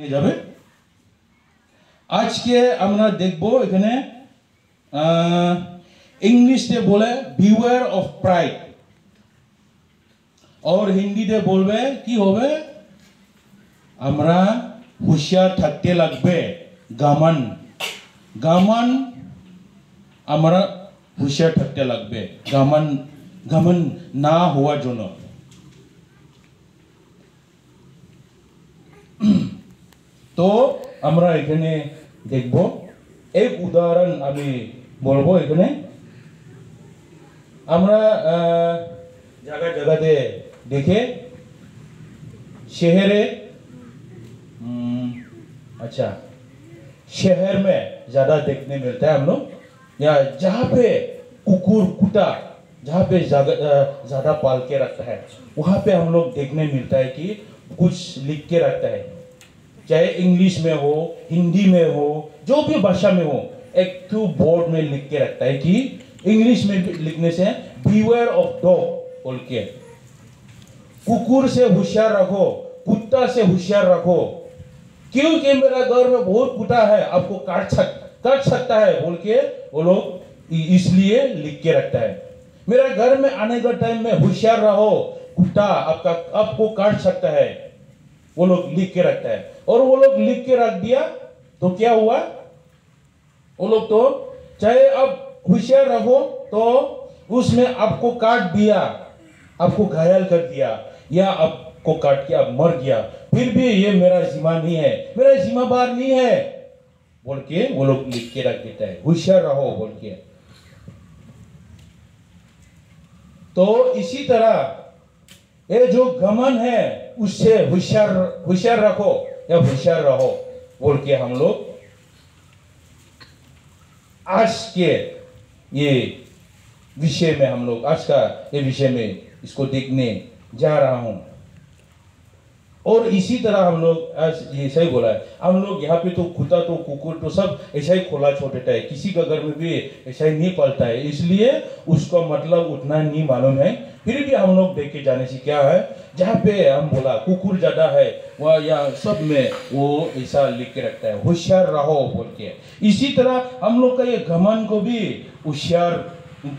যাবে আজকে আমরা দেখব এখানে इंग्लिशে बोले beware of pride और হিন্দিতে বলবে কি হবে আমরা হুঁশিয়ার থাকতে লাগবে গামান গামান আমরা হুঁশিয়ার থাকতে লাগবে গামান গামান না হওয়ার জন্য তো আমরা এখানে দেখব एक उदाहरण আমি বলবো এখানে আমরা जगह जगह दे देखे शहरे अच्छा शहर में ज्यादा देखने मिलता है हम लोग या जहाँ पे कुकुर कुत्ता जहाँ पे ज्यादा पाल के रखता है वहाँ पे हम लोग देखने मिलता है कि कुछ लिख के रखता है चाहे इंग्लिश में हो हिंदी में हो जो भी भाषा में हो एक तो बोर्ड में लिख के रखता है कि इंग्लिश में लिखने से beware of dog बोल के कुकुर से होशियार रखो कुत्ता से होशियार रखो क्योंकि मेरा घर में बहुत कुत्ता है आपको काट सकता है बोल के वो लोग इसलिए लिख के रखता है मेरा घर में आने का टाइम में होशियार रहो कुत्ता आपको काट सकता है वो लोग लिख के रखता है और वो लोग लिख के रख दिया तो क्या हुआ वो लोग तो चाहे अब होशियार रहो तो उसमें आपको काट दिया आपको घायल कर दिया या आपको काट के अब मर गया फिर भी ये मेरा जिम्मा नहीं है मेरा जिम्मेदार नहीं है बोल के वो लोग लिख के रख देता है होशियार रहो बोल के तो इसी तरह ये जो घमंड है उससे होशियार रखो या होशियार रहो बोल के हम लोग आज के ये विषय में हम लोग आज का ये विषय में इसको देखने जा रहा हूं और इसी तरह हम लोग आज ये सही बोला है हम लोग यहाँ पे तो कुत्ता तो कुकुर तो सब ऐसा ही खोला छोड़ देता है किसी का घर में भी ऐसा ही नहीं पलता है इसलिए उसका मतलब उतना नहीं मालूम है फिर भी हम लोग देख के जाने से क्या है जहाँ पे हम बोला कुकुर ज्यादा है वह या सब में वो ऐसा लिख के रखता है होशियार रहो बोल के इसी तरह हम लोग का ये घमंड को भी होशियार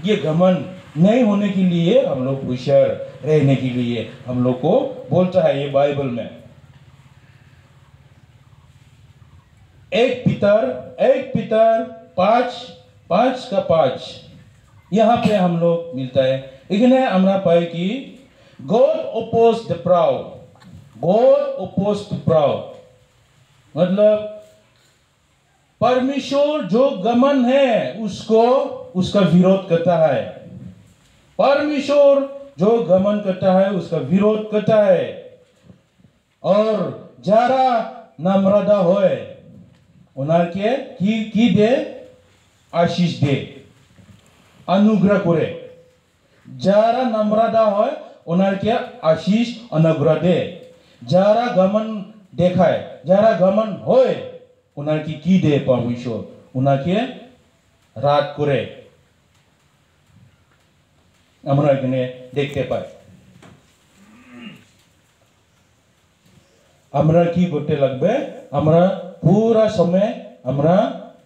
ये घमंड नहीं होने के लिए हम लोग होशियार रहने के लिए हम लोग को बोलता है ये बाइबल में एक पितर 5:5 यहाँ पे हम लोग मिलता है इतने हमरा पाए कि God opposes the proud मतलब परमेश्वर जो घमंड है उसका विरोध करता है परमेश्वर जो घमंड करता है उसका विरोध करता है और जारा नम्रता होए उनके की दे आशीष दे अनुग्रह करे जारा नम्रता होए उनके आशीष अनुग्रह दे जारा घमंड देखाए जारा घमंड होए उनकी की दे परमेश्वर उनके रात करे আমরা এখানে দেখতে পাই আমরা কি করতে লাগবে আমরা পুরা সময় আমরা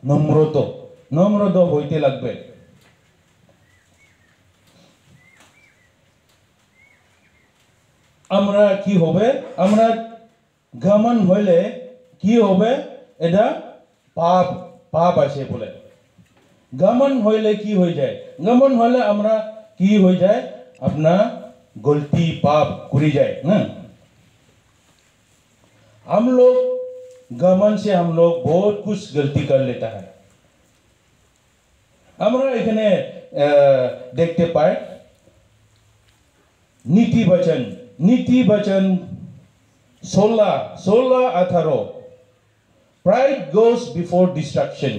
নম্রত হইতে লাগবে আমরা কি হবে আমরা ঘমন্ড হইলে কি হবে এটা পাপ আছে বলে ঘমন্ড হইলে কি হয়ে যায় ঘমন্ড হইলে আমরা की हो जाए अपना गलती पाप करी जाए ना हम लोग घमंड से हम लोग बहुत कुछ गलती कर लेता है हमरा এখানে देखते पाए नीति वचन 16:18 pride goes before destruction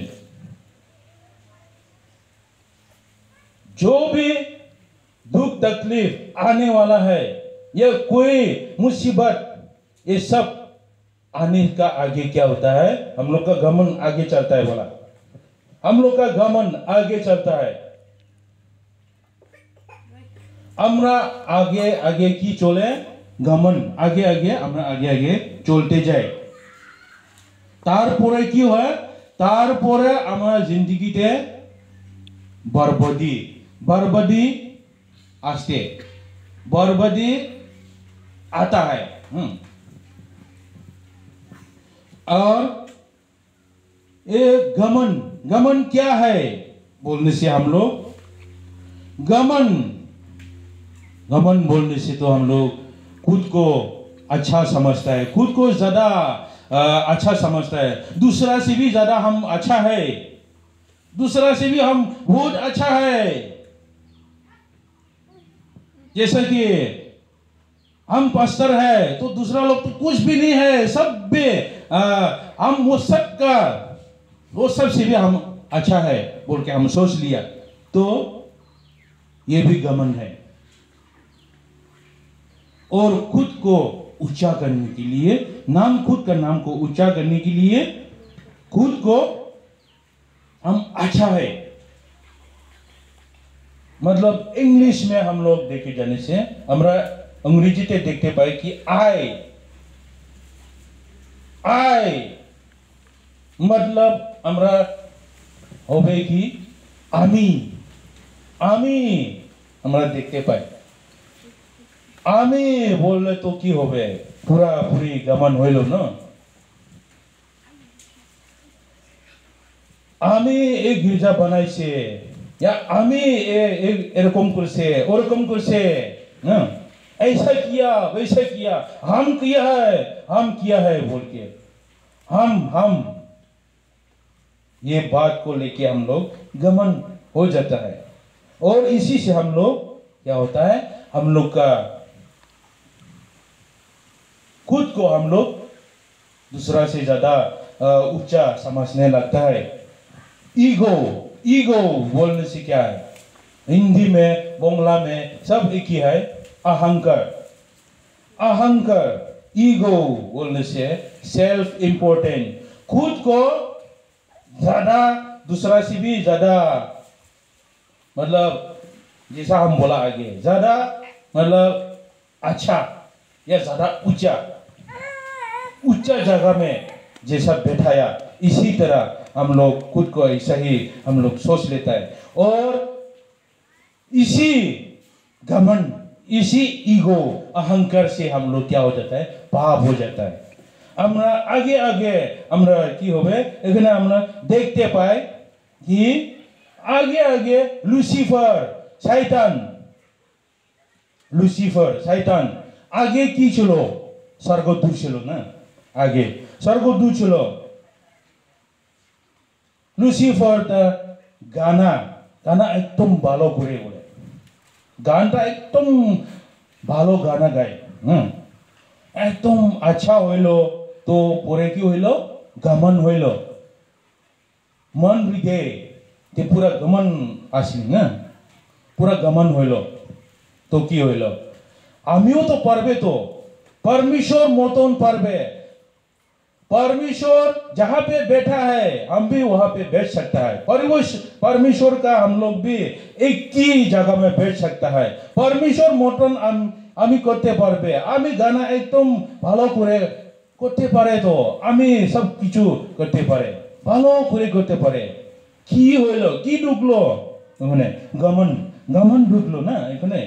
जो भी दुख तकलीफ आने वाला है या कोई मुसीबत ये सब आने का आगे क्या होता है हम लोग का घमंड आगे चलता है बोला हम लोग का घमंड आगे चलता है আমরা আগে আগে কি চলে ঘমন্ড আগে আগে আমরা আগে আগে চলতে যাই তারপরে কি হয়, তারপরে আমার জিন্দগিতে बर्बादी बर्बादी आस्ते बर्बादी आता है। और ये गमन, गमन क्या है बोलने से हम लोग, गमन गमन बोलने से तो हम लोग खुद को अच्छा समझता है, खुद को ज्यादा अच्छा समझता है, दूसरा से भी ज्यादा हम अच्छा है, दूसरा से भी हम बहुत अच्छा है। जैसे कि हम पास्टर है तो दूसरा लोग तो कुछ भी नहीं है, सब भी हम वो सब से भी हम अच्छा है बोल के हम सोच लिया, तो ये भी गमन है। और खुद को ऊंचा करने के लिए, खुद का नाम को ऊंचा करने के लिए खुद को हम अच्छा है, मतलब इंग्लिश में हम लोग देखे जाने से हमरा अंग्रेजी ते देखते पाए कि आई मतलब हमरा होवे कि आमी हमरा देखते पाए, आमी बोलले तो की होवे, पूरा पूरी गमन হইলো না। আমি এই গির্জা বানাইছে, या আমি এরকম করছে ওরকম করছে, ऐसा किया वैसा किया, हम किया है बोल के हम ये बात को लेके हम लोग गमन हो जाता है। और इसी से हम लोग क्या होता है, हम लोग का खुद को हम लोग दूसरा से ज्यादा ऊंचा समझने लगता है। ईगो बोलने से क्या है, हिंदी में बांग्ला में सब एक ही है, अहंकार ईगो बोलने से सेल्फ इम्पोर्टेंट, खुद को ज्यादा दूसरा से भी ज्यादा, मतलब जैसा हम बोला आगे, ज्यादा मतलब अच्छा या ज्यादा ऊंचा जगह में जैसा बैठाया, इसी तरह हम लोग खुद को ऐसा ही हम लोग सोच लेता है। और इसी घमंड, इसी ईगो अहंकार से हम लोग क्या हो जाता है, पाप हो जाता है। আমরা আগে আমরা কি হবে, এখানে আমরা দেখতে পাই কি আগে লুসিফার শয়তান আগে কি ছিল, স্বর্গদূত ছিল না, আগে স্বর্গদূত ছিল। লুসিফার গানা একদম ভালো করে বলে, গানটা একদম ভালো গানা গায়, একদম আচ্ছা হইলো, তো পরে কি হইলো, গমন হইলো, মন হৃদয় তে পুরা গমন আসলি না, পুরা গমন হইলো, তো কি হইলো, আমিও তো পারবে, তো परमेश्वर मतन पारबे, परमेश्वर जहां पे बैठा है हम भी वहां पे बैठ सकता है, परमेश्वर का हम लोग भी एक ही जगह में बैठ सकता है। परमेश्वर मतन आमी करते पारबे, आमी गाना एकदम ভালো করে করতে পারে, তো আমি সব কিছু করতে পারে, ভালো করে করতে পারে। কি হইলো, কি ঢুকলো মানে গমন ঢুকলো না, এখানে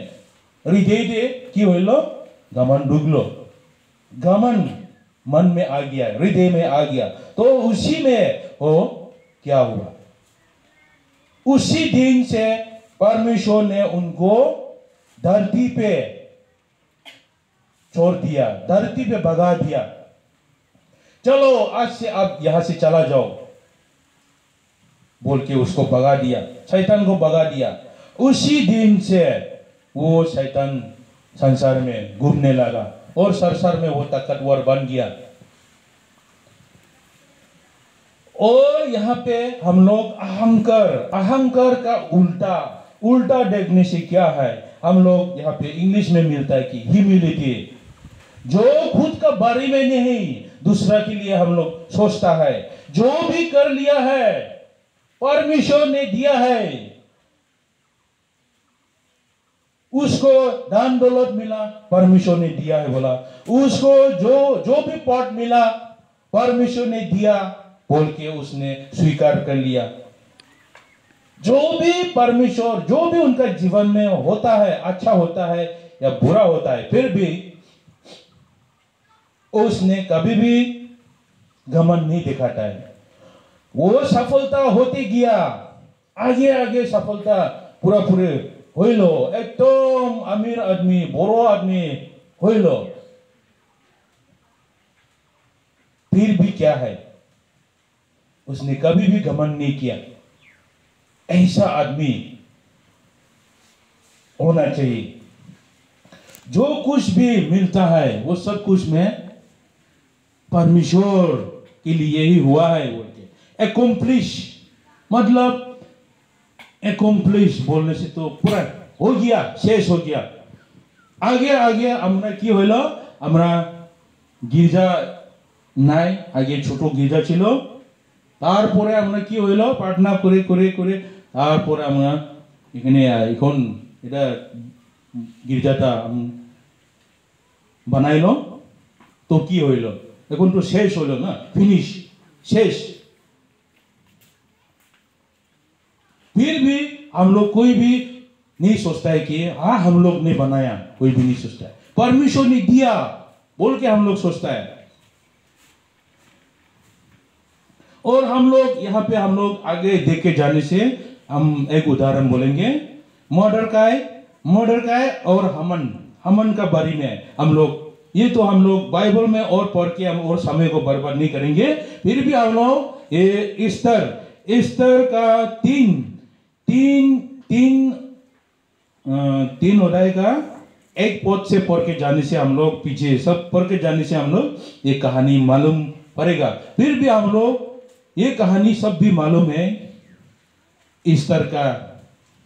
হৃদয়ে কি হইলো, गमन ढुकलो, गमन मन में आ गया, हृदय में आ गया, तो उसी में हो क्या हुआ, उसी दिन से परमेश्वर ने उनको धरती पे छोड़ दिया, धरती पे भगा दिया, चलो आज से आप यहां से चला जाओ बोल के उसको भगा दिया, शैतान को भगा दिया। उसी दिन से वो शैतान संसार में घूमने लगा और संसार में वो ताकतवर बन गया। और यहाँ पे हम लोग अहंकार का उल्टा देखने से क्या है, हम लोग यहाँ पे इंग्लिश में मिलता है कि ह्यूमिलिटी, जो खुद का बारे में नहीं दूसरा के लिए हम लोग सोचता है, जो भी कर लिया है परमेश्वर ने दिया है, उसको दान दौलत मिला परमेश्वर ने दिया है बोला, उसको जो भी पद मिला परमेश्वर ने दिया बोल के उसने स्वीकार कर लिया। जो भी परमेश्वर, जो भी उनका जीवन में होता है, अच्छा होता है या बुरा होता है, फिर भी उसने कभी भी घमंड नहीं दिखाता है। वो सफलता होती गया, आगे आगे सफलता पूरा पूरे होइलो, एकदम अमीर आदमी, बड़ो आदमी होइलो। फिर भी क्या है, उसने कभी भी घमंड नहीं किया। ऐसा आदमी होना चाहिए। जो कुछ भी मिलता है वो सब कुछ में परमेश्वर के लिए ही हुआ है बोल के। एक्म्प्लिश मतलब, एक्म्प्लिश बोलने से तो पूरा हो गया, शेष हो गया। आगे आगे আমরা কি হইল, আমরা গির্জা নাই, আগে ছোট গির্জা ছিল, তারপরে আমরা কি হইল প্রার্থনা করে করে করে তারপরে আমরা এখানে এখন এটা গির্জাটা বানাইলো। তো কি হইল, এখন তো শেষ হইল না, ফিনিশ, শেষ। फिर भी हम लोग कोई भी नहीं सोचता है कि हाँ हम लोग ने बनाया, कोई भी नहीं सोचता है। परमेश्वर ने दिया बोल के हम लोग सोचता है। और हम लोग यहाँ पे हम लोग आगे देख के जाने से हम एक उदाहरण बोलेंगे। मर्डरकाय और हमन का बारे में हम लोग, ये तो हम लोग बाइबल में और पढ़ के हम और समय को बर्बाद नहीं करेंगे। फिर भी हम लोग ये ईस्टर का तीन अध्याय का एक पद से पढ़ के जाने से हम लोग, पीछे सब पढ़ के जाने से हम लोग ये कहानी मालूम पड़ेगा। फिर भी हम लोग ये कहानी सब भी मालूम है ईस्टर का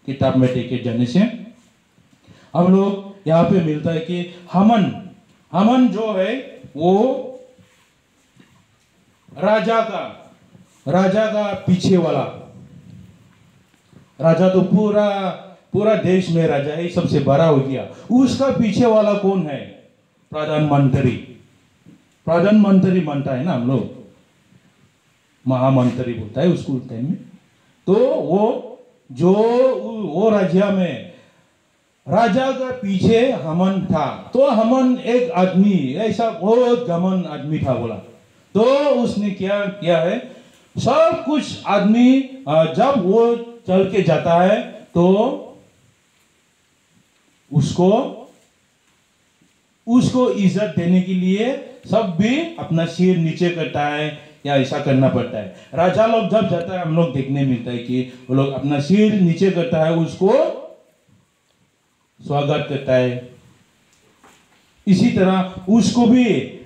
किताब में देखे जाने से। हम लोग यहाँ पे मिलता है कि हमन जो है वो राजा का पीछे वाला राजा, तो पूरा देश में राजा है, सबसे बड़ा हो गया। उसका पीछे वाला कौन है? प्रधानमंत्री मानता है ना हम लोग, महामंत्री बोलता है उसको टाइम में। तो वो राज्य में राजा का पीछे हमन था। तो हमन एक आदमी ऐसा बहुत घमंड आदमी था बोला। तो उसने क्या किया है, सब कुछ आदमी जब वो चल के जाता है तो उसको इज्जत देने के लिए सब भी अपना सिर नीचे करता है या ऐसा करना पड़ता है। राजा लोग जब जाता है हम लोग देखने मिलता है कि वो लोग अपना सिर नीचे करता है, उसको स्वागत करता है। इसी तरह उसको भी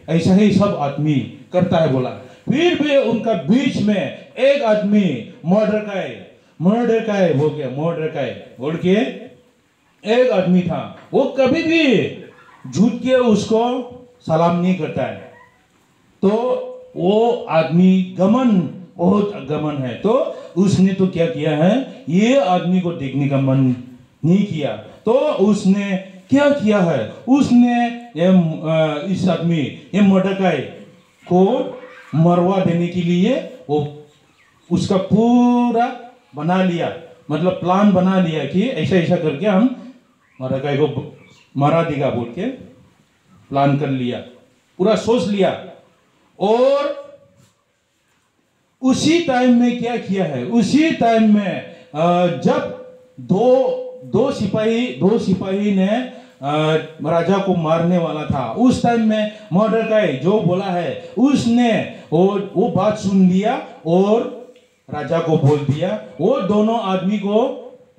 ऐसा ही सब आदमी करता है बोला। फिर भी उनका बीच में एक आदमी मर्डरकाय बोल के एक आदमी था। वो कभी भी झूठ के उसको सलाम नहीं करता है। तो वो आदमी बहुत घमंड है। तो उसने तो क्या किया है, ये आदमी को देखने का मन नहीं किया। तो उसने क्या किया है, उसने इस आदमी ये मर्डरकाय को मरवा देने के लिए वो उसका पूरा बना लिया, मतलब प्लान बना लिया कि ऐसा ऐसा करके हम मर्डरकाय को मारा देगा बोल के प्लान कर लिया, पूरा सोच लिया। और उसी टाइम में क्या किया है, उसी टाइम में जब दो सिपाही ने राजा को मारने वाला था, उस टाइम में मर्डरकाय जो बोला है उसने वो बात सुन लिया और राजा को बोल दिया। वो दोनों आदमी को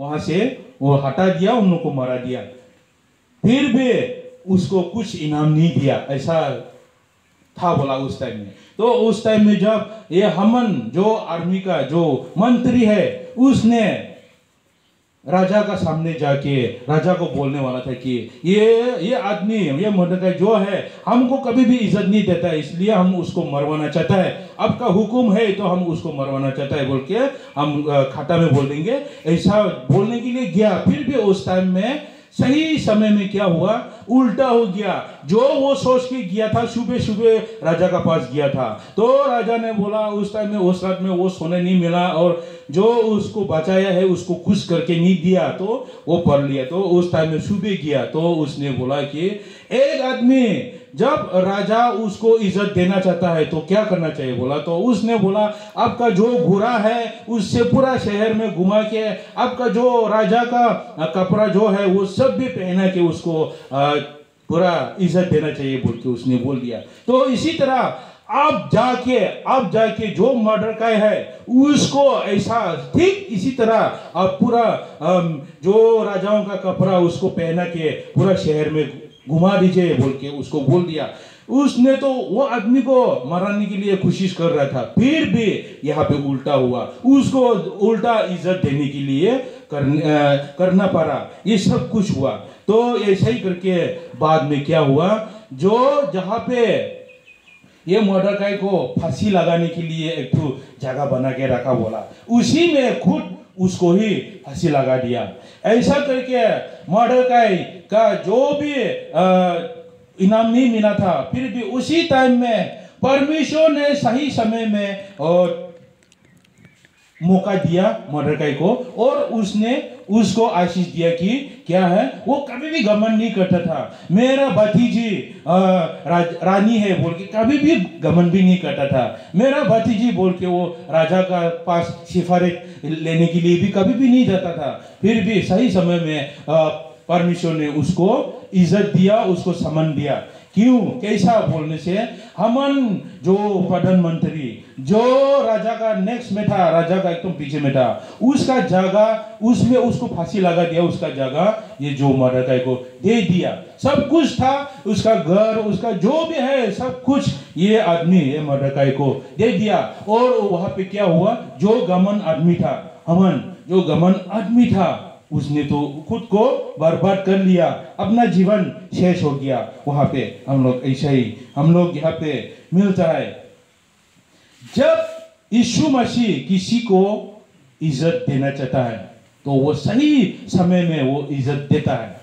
वहां से वो हटा दिया, उन लोगों को मारा दिया। फिर भी उसको कुछ इनाम नहीं दिया, ऐसा था बोला उस टाइम में। तो उस टाइम में जब ये हमन जो आर्मी का जो मंत्री है उसने राजा का सामने जाके राजा को बोलने वाला था कि ये आदमी, ये मर्डरकाय जो है हमको कभी भी इज्जत नहीं देता है, इसलिए हम उसको मरवाना चाहता है। आपका हुक्म है तो हम उसको मरवाना चाहता है बोल के हम खाता में बोल देंगे। ऐसा बोलने के लिए गया। फिर भी उस टाइम में सही समय में क्या हुआ, उल्टा हो गया। जो वो सोच के गया था, सुबह सुबह राजा का पास गया था, तो राजा ने बोला उस टाइम में, उस रात में वो सोने नहीं मिला, और जो उसको बचाया है उसको खुश करके नहीं दिया, तो वो पढ़ लिया। तो उस टाइम में सुबह गया, तो उसने बोला कि एक आदमी जब राजा उसको इज्जत देना चाहता है तो क्या करना चाहिए बोला। तो उसने बोला आपका जो घोड़ा है उससे पूरा शहर में घुमा के, आपका जो राजा का कपड़ा जो है वो सब भी पहना के उसको पूरा इज्जत देना चाहिए बोल के उसने बोल दिया। तो इसी तरह आप जाके जो मर्डर का है उसको ऐसा ठीक इसी तरह आप पूरा जो राजाओं का कपड़ा उसको पहना के पूरा शहर में घुमा दीजिए बोल के उसको बोल दिया। उसने तो वो आदमी को मारने के लिए कोशिश कर रहा था, फिर भी यहाँ पे उल्टा हुआ, उसको उल्टा इज्जत देने के लिए करना पड़ा, ये सब कुछ हुआ। तो ऐसा ही करके बाद में क्या हुआ, जो जहाँ पे ये मर्डरकाई को फांसी लगाने के लिए एक तो जगह बना के रखा बोला, उसी में खुद उसको ही फांसी लगा दिया। ऐसा करके मर्डरकाई का जो भी इनाम नहीं मिला था, फिर भी उसी टाइम में परमेश्वर ने सही समय में और मौका दिया मर्डरकाई को, और उसने उसको आशीष दिया कि क्या है, वो कभी भी घमंड नहीं करता था। मेरा भतीजी रानी है बोल के कभी भी घमंड भी नहीं करता था। मेरा भतीजी बोल के वो राजा का पास सिफारिश लेने के लिए भी कभी भी नहीं जाता था। फिर भी सही समय में परमेश्वर ने उसको इज्जत दिया, उसको सम्मान दिया। क्यों, कैसा बोलने से, हमन जो प्रधानमंत्री जो राजा का नेक्स्ट में था, राजा का एकदम पीछे में था, उसका जगह उसमें उसको फांसी लगा दिया, उसका जगह ये जो मर्डरकाई को दे दिया। सब कुछ था, उसका घर, उसका जो भी है सब कुछ ये आदमी ये मर्डरकाई को दे दिया। और वहां पे क्या हुआ, जो घमंड आदमी था, हमन जो घमंड आदमी था, उसने तो खुद को बर्बाद कर लिया, अपना जीवन शेष हो गया। वहां पे हम लोग ऐसा ही हम लोग यहाँ पे मिलता है, जब यीशु मसीह किसी को इज्जत देना चाहता है तो वो सही समय में वो इज्जत देता है।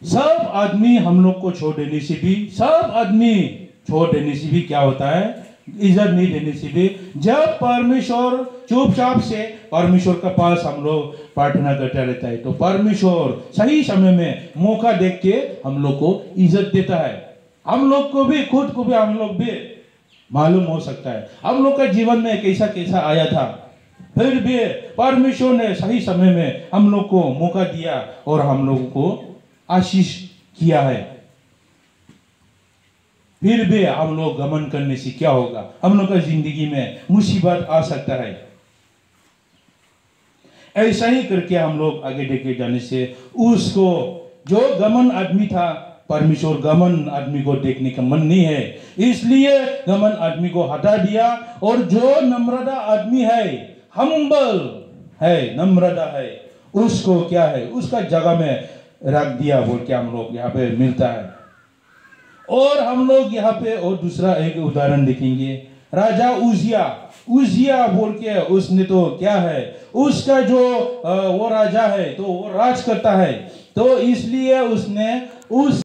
सब आदमी हम लोग को छोड़ देने से भी, सब आदमी छोड़ देने से भी क्या होता है, इज्जत नहीं देने से भी, जब परमेश्वर चुपचाप से परमेश्वर का पास हम लोग प्रार्थना करते रहता है, तो परमेश्वर सही समय में मौका देख के हम लोग को इज्जत देता है। हम लोग को भी, खुद को भी हम लोग भी मालूम हो सकता है हम लोग का जीवन में कैसा कैसा आया था, फिर भी परमेश्वर ने सही समय में हम लोग को मौका दिया और हम लोगों को आशीष किया है। फिर भी हम लोग घमंड करने से क्या होगा, हम लोग का जिंदगी में मुसीबत आ सकता है। ऐसा ही करके हम लोग आगे देखे जाने से उसको, जो घमंड आदमी था, परमेश्वर घमंड आदमी को देखने का मन नहीं है, इसलिए घमंड आदमी को हटा दिया। और जो नम्रता आदमी है, हम्बल है, नम्रता है, उसको क्या है, उसका जगह में रख दिया बोल के हम लोग यहाँ पे मिलता है। और हम लोग यहाँ पे और दूसरा एक उदाहरण देखेंगे, राजा उजिया बोल के, उसने तो क्या है, उसका जो वो राजा है तो वो राज करता है, तो इसलिए उसने उस